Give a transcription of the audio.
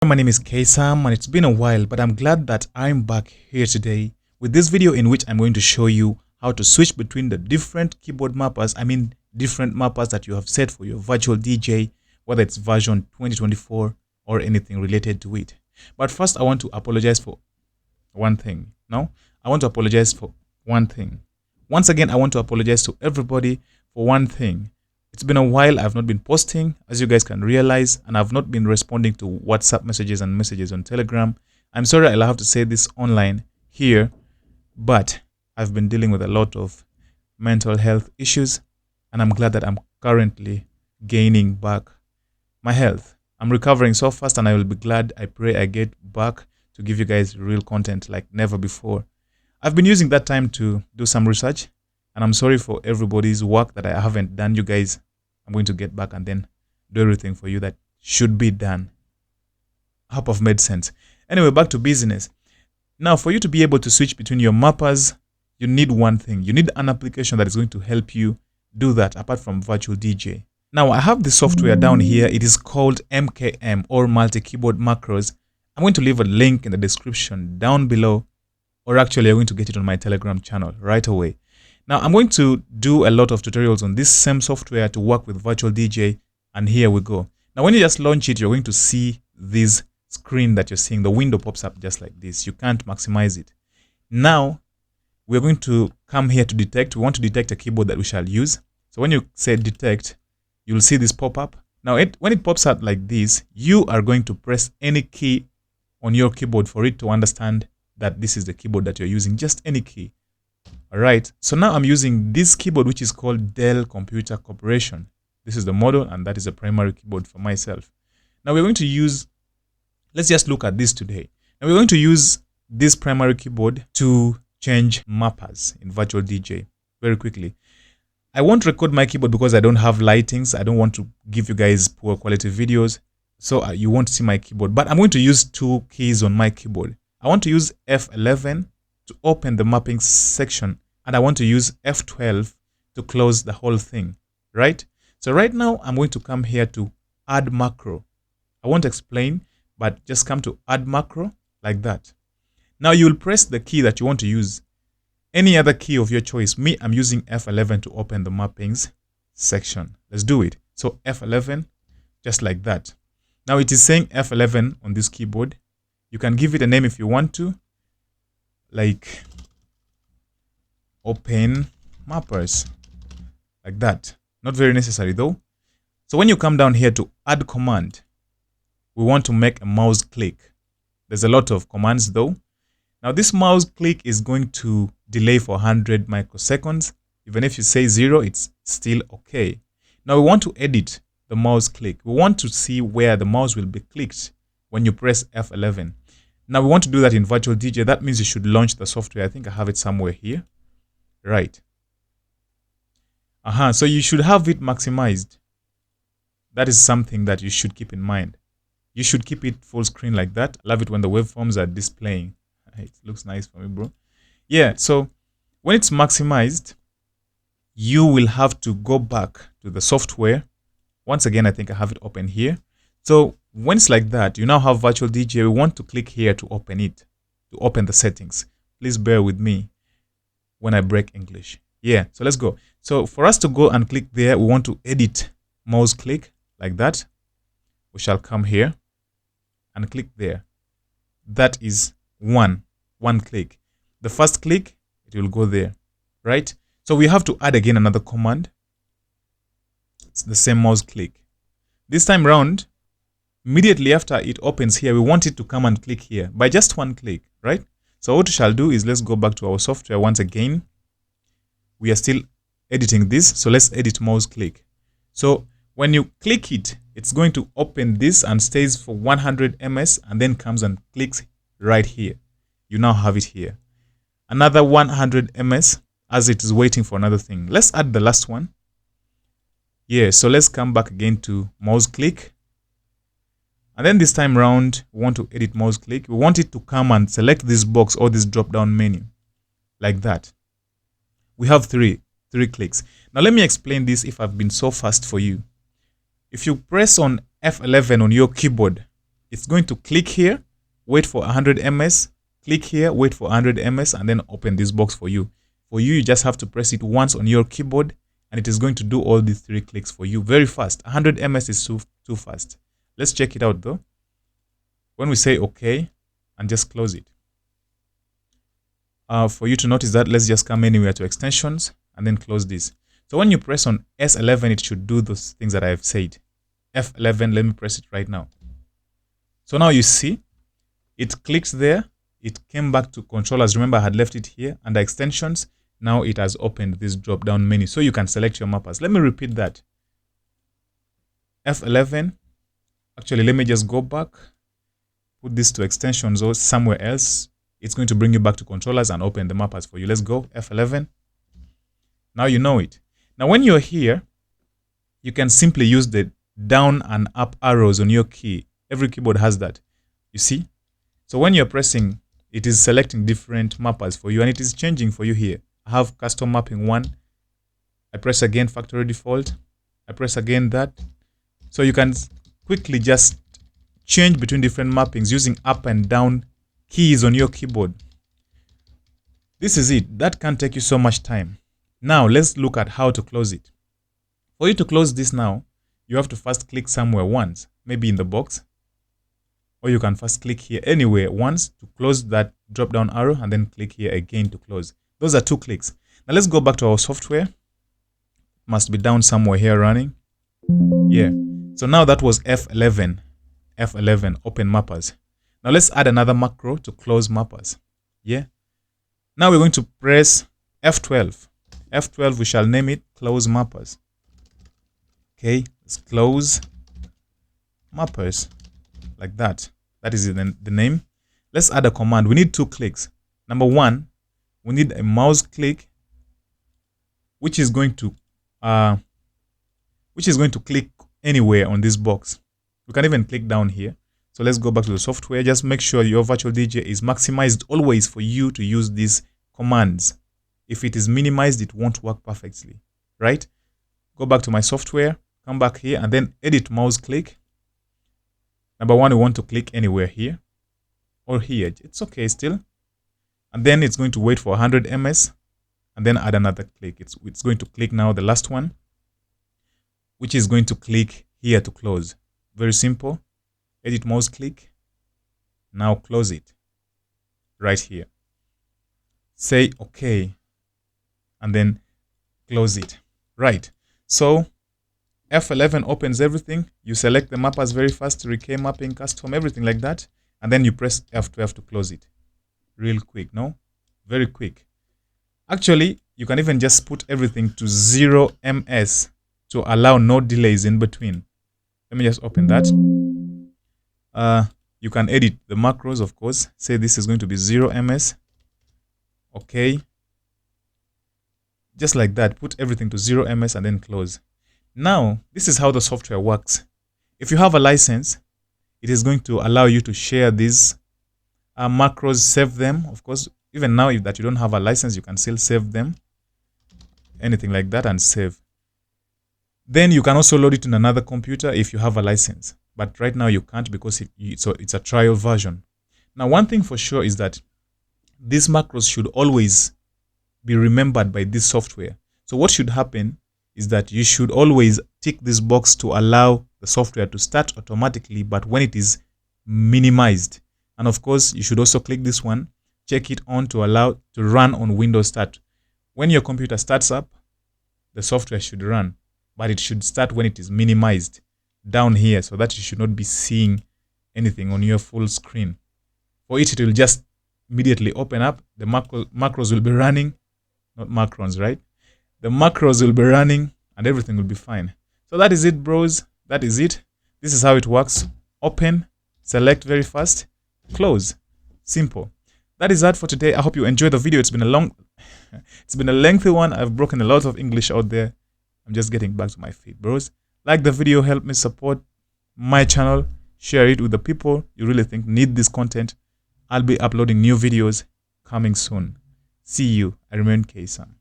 My name is K-Sam and it's been a while, but I'm glad that I'm back here today with this video in which I'm going to show you how to switch between the different keyboard mappers, different mappers that you have set for your virtual DJ, whether it's version 2024 or anything related to it. But first, I want to apologize for one thing. I want to apologize for one thing. Once again, I want to apologize to everybody for one thing. It's been a while. I've not been posting, as you guys can realize, and I've not been responding to WhatsApp messages and messages on Telegram. I'm sorry I'll have to say this online here, but I've been dealing with a lot of mental health issues, and I'm glad that I'm currently gaining back my health. I'm recovering so fast, and I will be glad. I pray I get back to give you guys real content like never before. I've been using that time to do some research, and I'm sorry for everybody's work that I haven't done. You guys, I'm going to get back and then do everything for you that should be done. I hope I've made sense. Anyway, back to business. Now, for you to be able to switch between your mappers, you need one thing. You need an application that is going to help you do that apart from Virtual DJ. Now, I have the software down here. It is called MKM, or Multi-Keyboard Macros. I'm going to leave a link in the description down below, or actually I'm going to get it on my Telegram channel right away. Now, I'm going to do a lot of tutorials on this same software to work with Virtual DJ, and here we go. Now, when you just launch it, you're going to see this screen that you're seeing. The window pops up just like this. You can't maximize it. Now, we're going to come here to detect. We want to detect a keyboard that we shall use. So when you say detect, you'll see this pop up. Now, when it pops out like this, you are going to press any key on your keyboard for it to understand that this is the keyboard that you're using, just any key. All right, so now I'm using this keyboard, which is called Dell Computer Corporation. This is the model, and that is a primary keyboard for myself. Now we're going to use, let's just look at this today. Now we're going to use this primary keyboard to change mappers in Virtual DJ very quickly. I won't record my keyboard because I don't have lightings. I don't want to give you guys poor quality videos, so you won't see my keyboard. But I'm going to use two keys on my keyboard. I want to use F11 to open the mapping section, and I want to use F12 to close the whole thing, right? So right now I'm going to come here to add macro. I won't explain, but just come to add macro like that. Now you'll press the key that you want to use, any other key of your choice. Me, I'm using F11 to open the mappings section. Let's do it. So F11, just like that. Now it is saying F11 on this keyboard. You can give it a name if you want to, like open mappers, like that. Not very necessary though. So when you come down here to add command, we want to make a mouse click. There's a lot of commands though. Now this mouse click is going to delay for 100 microseconds. Even if you say 0, it's still okay. Now we want to edit the mouse click. We want to see where the mouse will be clicked when you press F11. Now we want to do that in Virtual DJ. That means you should launch the software. I think I have it somewhere here. Right. So you should have it maximized. That is something that you should keep in mind. You should keep it full screen like that. I love it when the waveforms are displaying. It looks nice for me, bro. Yeah, so when it's maximized, you will have to go back to the software. Once again, I think I have it open here. So when it's like that, you now have Virtual DJ. We want to click here to open it, to open the settings. Please bear with me when I break English. Yeah, so let's go. So for us to go and click there, we want to edit mouse click like that. We shall come here and click there. That is one click. The first click, it will go there, right? So we have to add again another command. It's the same mouse click. This time round, immediately after it opens here, we want it to come and click here by just one click, right? So what we shall do is let's go back to our software once again. We are still editing this, so let's edit mouse click. So when you click it, it's going to open this and stays for 100 ms and then comes and clicks right here. You now have it here. Another 100 ms as it is waiting for another thing. Let's add the last one. Yeah, so let's come back again to mouse click. And then this time round, we want to edit mouse click. We want it to come and select this box or this drop down menu like that. We have three clicks. Now let me explain this if I've been so fast for you. If you press on F11 on your keyboard, It's going to click here, wait for 100 ms, click here, wait for 100 ms, and then open this box for you. For you, you just have to press it once on your keyboard, and it is going to do all these 3 clicks for you very fast. 100 ms is too fast. Let's check it out though. When we say OK and just close it. For you to notice that, let's just come anywhere to extensions and then close this. So when you press on S11, it should do those things that I have said. F11, let me press it right now. So now you see, it clicks there. It came back to controllers. Remember, I had left it here under extensions. Now it has opened this drop down menu. So you can select your mappers. Let me repeat that. F11. Actually, let me just go back. Put this to extensions or somewhere else. It's going to bring you back to controllers and open the mappers for you. Let's go. F11. Now you know it. Now when you're here, you can simply use the down and up arrows on your key. Every keyboard has that. You see? So when you're pressing, it is selecting different mappers for you, and it is changing for you here. I have custom mapping 1. I press again factory default. I press again that. So you can quickly just change between different mappings using up and down keys on your keyboard. This is it. That can take you so much time. Now let's look at how to close it. For you to close this now, you have to first click somewhere once, maybe in the box, or you can first click here anywhere once to close that drop down arrow, and then click here again to close. Those are 2 clicks. Now let's go back to our software. Must be down somewhere here running. Yeah. So now that was F11. F11, open mappers. Now let's add another macro to close mappers. Yeah. Now we're going to press F12. F12, we shall name it close mappers. Okay, let's close mappers like that. That is the name. Let's add a command. We need 2 clicks. Number 1, we need a mouse click, which is going to click anywhere on this box. You can even click down here. So let's go back to the software. Just make sure your virtual DJ is maximized always for you to use these commands. If it is minimized, it won't work perfectly, right? Go back to my software, come back here, and then edit mouse click. Number 1, we want to click anywhere here or here. It's okay still. And then it's going to wait for 100 ms and then add another click. It's going to click now the last one, which is going to click here to close. Very simple. Edit mouse click. Now close it right here. Say OK. And then close it. Right. So F11 opens everything. You select the mappers very fast, RK mapping, custom, everything like that. And then you press F12 to close it. Real quick, no? Very quick. Actually, you can even just put everything to 0 ms to allow no delays in between. Let me just open that. You can edit the macros, of course. Say this is going to be 0 ms. Okay. Just like that, put everything to 0 ms and then close. Now, this is how the software works. If you have a license, it is going to allow you to share these macros, save them. Of course, even now, if that you don't have a license, you can still save them. Anything like that and save. Then you can also load it in another computer if you have a license. But right now you can't because it's a trial version. Now, one thing for sure is that these macros should always be remembered by this software. So what should happen is that you should always tick this box to allow the software to start automatically, but when it is minimized. And of course, you should also click this one, check it on to allow to run on Windows Start. When your computer starts up, the software should run, but it should start when it is minimized down here so that you should not be seeing anything on your full screen. For it will just immediately open up. The macros will be running, not macrons, right? The macros will be running and everything will be fine. So that is it, bros. That is it. This is how it works. Open, select very fast, close. Simple. That is that for today. I hope you enjoyed the video. It's been a lengthy one. I've broken a lot of English out there. I'm just getting back to my feet, bros. Like the video, help me support my channel. Share it with the people you really think need this content. I'll be uploading new videos coming soon. See you. I remain K-Sam.